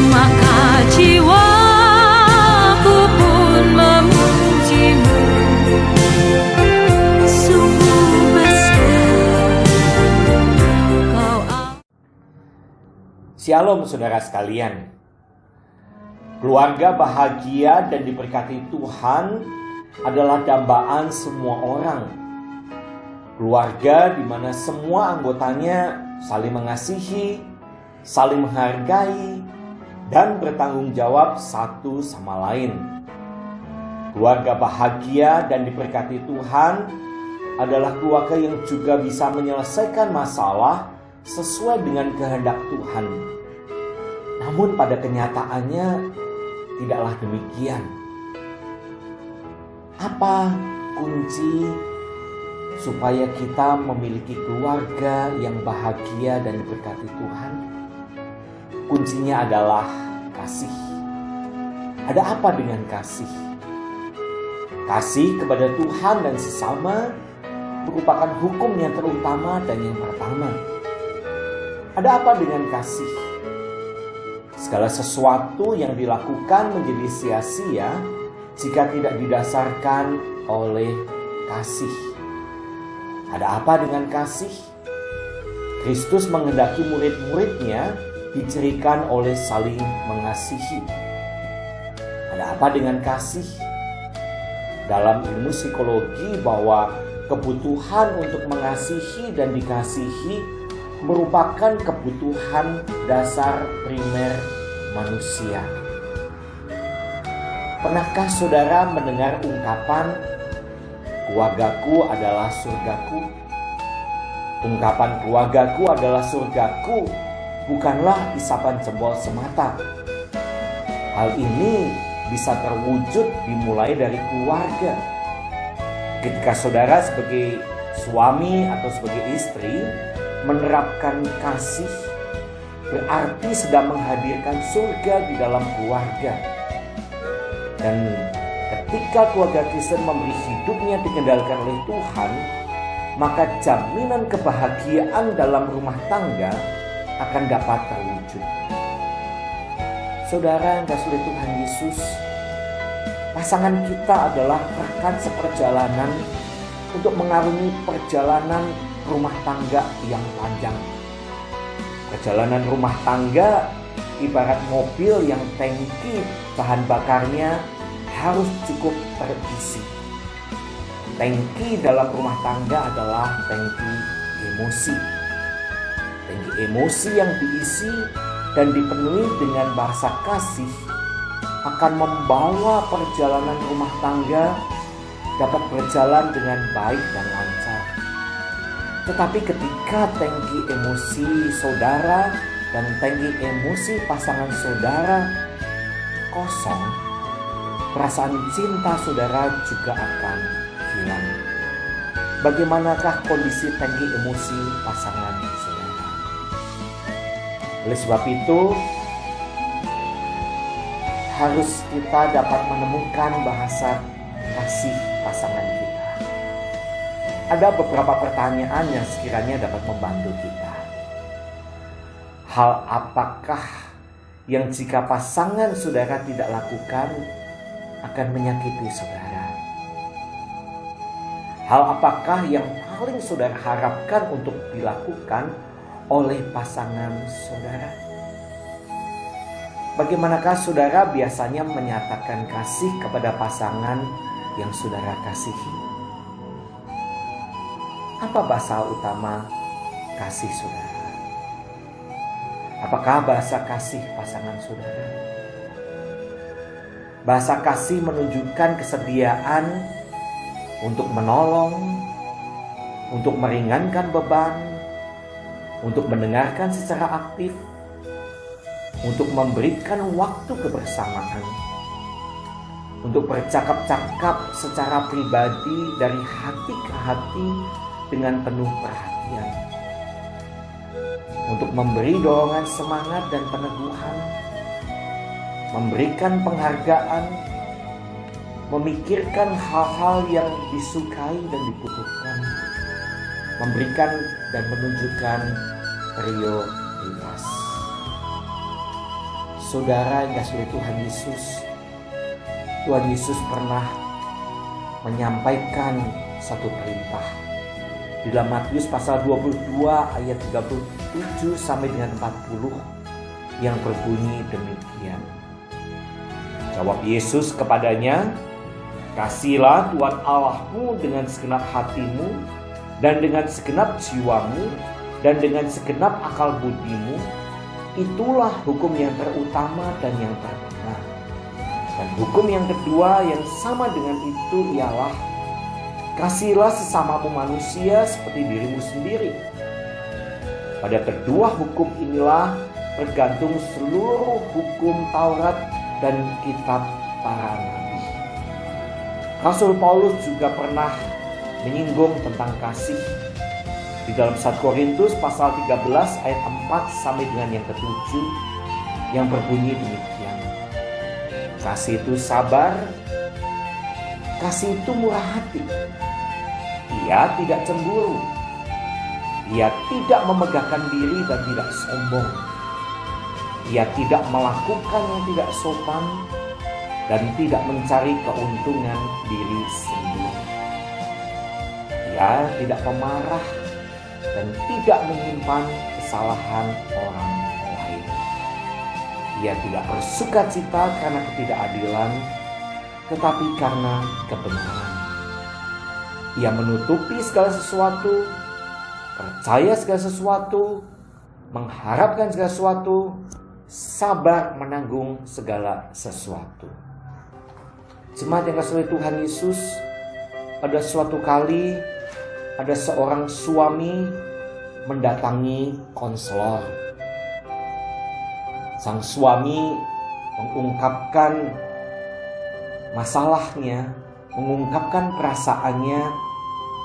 maka jiwaku pun memujimu. Sungguh besar kau. Shalom saudara sekalian. Keluarga bahagia dan diberkati Tuhan adalah dambaan semua orang. Keluarga di mana semua anggotanya saling mengasihi, saling menghargai, dan bertanggung jawab satu sama lain. Keluarga bahagia dan diberkati Tuhan adalah keluarga yang juga bisa menyelesaikan masalah sesuai dengan kehendak Tuhan. Namun pada kenyataannya tidaklah demikian. Apa kunci supaya kita memiliki keluarga yang bahagia dan diberkati Tuhan? Kuncinya adalah kasih. Ada apa dengan kasih? Kasih kepada Tuhan dan sesama merupakan hukum yang terutama dan yang pertama. Ada apa dengan kasih? Segala sesuatu yang dilakukan menjadi sia-sia jika tidak didasarkan oleh kasih. Ada apa dengan kasih? Kristus menghendaki murid-muridnya dicirikan oleh saling mengasihi. Ada apa dengan kasih? Dalam ilmu psikologi bahwa kebutuhan untuk mengasihi dan dikasihi merupakan kebutuhan dasar primer manusia. Pernahkah saudara mendengar ungkapan keluargaku adalah surgaku? Ungkapan keluargaku adalah surgaku bukanlah isapan jempol semata. Hal ini bisa terwujud dimulai dari keluarga. Ketika saudara sebagai suami atau sebagai istri menerapkan kasih, berarti sedang menghadirkan surga di dalam keluarga. Dan ketika keluarga Kristen memberi hidupnya dikendalikan oleh Tuhan, maka jaminan kebahagiaan dalam rumah tangga akan dapat terwujud. Saudara yang kasih oleh Tuhan Yesus, pasangan kita adalah rekan seperjalanan untuk mengarungi perjalanan rumah tangga yang panjang. Perjalanan rumah tangga ibarat mobil yang tangki bahan bakarnya harus cukup terisi. Tangki dalam rumah tangga adalah tangki emosi. Tangki emosi yang diisi dan dipenuhi dengan bahasa kasih akan membawa perjalanan rumah tangga dapat berjalan dengan baik dan lancar. Tetapi ketika tangki emosi saudara dan tangki emosi pasangan saudara kosong, perasaan cinta saudara juga akan hilang. Bagaimanakah kondisi tangki emosi pasangan saudara? Oleh sebab itu, harus kita dapat menemukan bahasa kasih pasangan kita. Ada beberapa pertanyaan yang sekiranya dapat membantu kita. Hal apakah yang jika pasangan saudara tidak lakukan akan menyakiti saudara? Hal apakah yang paling saudara harapkan untuk dilakukan oleh pasangan saudara? Bagaimanakah saudara biasanya menyatakan kasih kepada pasangan yang saudara kasihi? Apa bahasa utama kasih saudara? Apakah bahasa kasih pasangan saudara? Bahasa kasih menunjukkan kesediaan untuk menolong, untuk meringankan beban, untuk mendengarkan secara aktif, untuk memberikan waktu kebersamaan, untuk bercakap-cakap secara pribadi dari hati ke hati dengan penuh perhatian, untuk memberi dorongan semangat dan peneguhan, memberikan penghargaan, memikirkan hal-hal yang disukai dan dibutuhkan, memberikan dan menunjukkan prioritas. Saudara yang kasih oleh Tuhan Yesus pernah menyampaikan satu perintah. Di dalam Matius pasal 22 ayat 37 sampai dengan 40 yang berbunyi demikian. Jawab Yesus kepadanya, "Kasihilah Tuhan Allahmu dengan segenap hatimu dan dengan segenap jiwamu dan dengan segenap akal budimu. Itulah hukum yang terutama dan yang terbenar. Dan hukum yang kedua yang sama dengan itu ialah, kasihilah sesamamu manusia seperti dirimu sendiri. Pada kedua hukum inilah tergantung seluruh hukum Taurat dan kitab para nabi." Rasul Paulus juga pernah menyinggung tentang kasih. Di dalam 1 Korintus pasal 13 ayat 4 sampai dengan yang ke-7 yang berbunyi demikian. Kasih itu sabar, kasih itu murah hati. Ia tidak cemburu. Ia tidak memegahkan diri dan tidak sombong. Ia tidak melakukan yang tidak sopan dan tidak mencari keuntungan diri sendiri. Ia tidak pemarah dan tidak menyimpan kesalahan orang lain. Ia tidak bersukacita karena ketidakadilan, tetapi karena kebenaran. Ia menutupi segala sesuatu, percaya segala sesuatu, mengharapkan segala sesuatu, sabar menanggung segala sesuatu. Jemaat yang kasih oleh Tuhan Yesus, pada suatu kali ada seorang suami mendatangi konselor. Sang suami mengungkapkan masalahnya, mengungkapkan perasaannya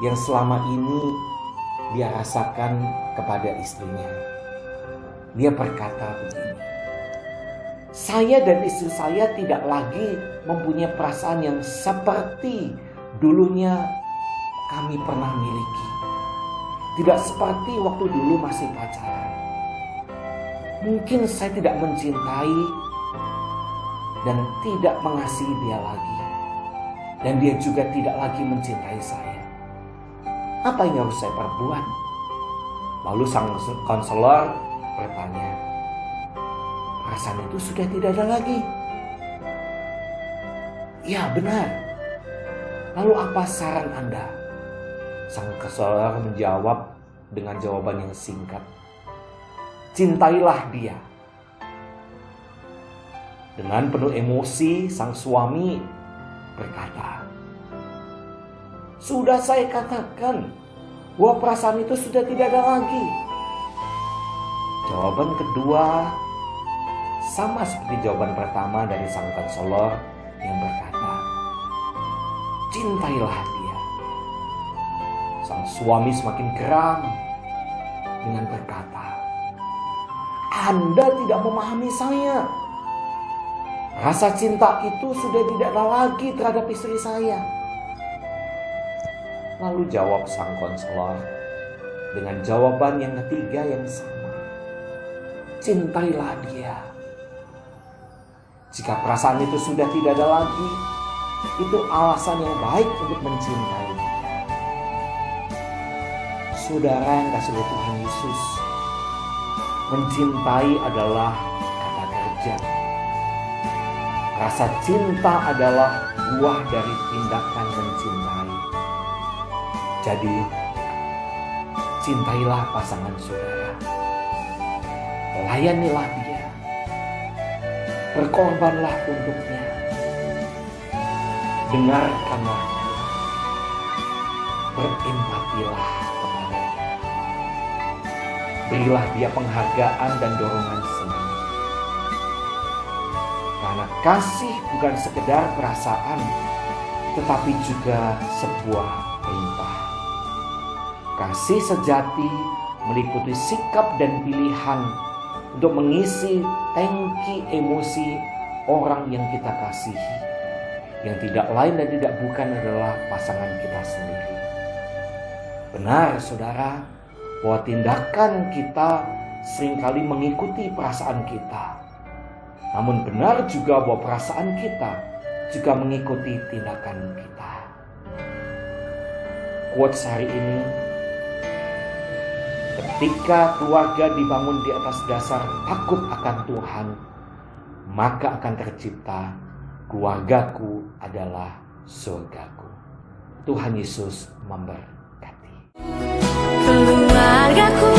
yang selama ini dia rasakan kepada istrinya. Dia berkata begini, "Saya dan istri saya tidak lagi mempunyai perasaan yang seperti dulunya kami pernah miliki. Tidak seperti waktu dulu masih pacaran. Mungkin saya tidak mencintai dan tidak mengasihi dia lagi. Dan dia juga tidak lagi mencintai saya. Apa yang harus saya perbuat?" Lalu sang konselor bertanya, "Perasaan itu sudah tidak ada lagi?" "Ya, benar. Lalu apa saran Anda?" Sang konselor menjawab dengan jawaban yang singkat, "Cintailah dia." Dengan penuh emosi, sang suami berkata, "Sudah saya katakan bahwa perasaan itu sudah tidak ada lagi." Jawaban kedua sama seperti jawaban pertama dari sang konselor yang berkata, "Cintailah dia." Sang suami semakin geram dengan berkata, "Anda tidak memahami saya. Rasa cinta itu sudah tidak ada lagi terhadap istri saya." Lalu jawab sang konselor dengan jawaban yang ketiga yang sama, "Cintailah dia." Jika perasaan itu sudah tidak ada lagi, itu alasan yang baik untuk mencintai dia. Saudara yang kasih oleh Tuhan Yesus, mencintai adalah kata kerja. Rasa cinta adalah buah dari tindakan mencintai. Jadi, cintailah pasangan saudara. Layanilah dia. Berkorbanlah untuknya. Dengarkanlah dia. Berempatilah kepadanya. Berilah dia penghargaan dan dorongan semangat. Karena kasih bukan sekedar perasaan, tetapi juga sebuah perintah. Kasih sejati meliputi sikap dan pilihan untuk mengisi tangki emosi orang yang kita kasihi, yang tidak lain dan tidak bukan adalah pasangan kita sendiri. Benar saudara, bahwa tindakan kita seringkali mengikuti perasaan kita. namun benar juga bahwa perasaan kita juga mengikuti tindakan kita. Quotes hari ini, ketika keluarga dibangun di atas dasar takut akan Tuhan, maka akan tercipta keluargaku adalah surgaku. Tuhan Yesus memberkati. Keluargaku